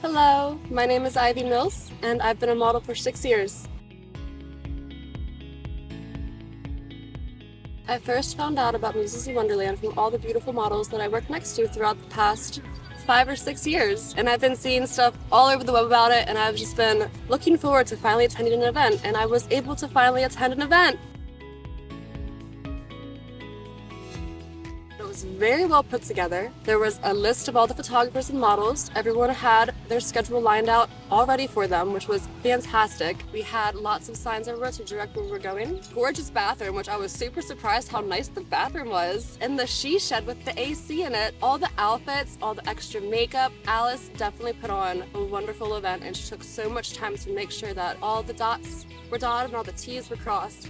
Hello, my name is Ivy Millz, and I've been a model for 6 years. I first found out about Muses in Wonderland from all the beautiful models that I worked next to throughout the past 5 or 6 years. And I've been seeing stuff all over the web about it, and I've just been looking forward to finally attending an event, and I was able to finally attend an event. It was very well put together. There was a list of all the photographers and models. Everyone had their schedule lined out already for them, which was fantastic. We had lots of signs everywhere to direct where we were going. Gorgeous bathroom, which I was super surprised how nice the bathroom was. And the she shed with the AC in it. All the outfits, all the extra makeup. Alice definitely put on a wonderful event, and she took so much time to make sure that all the dots were dotted and all the T's were crossed.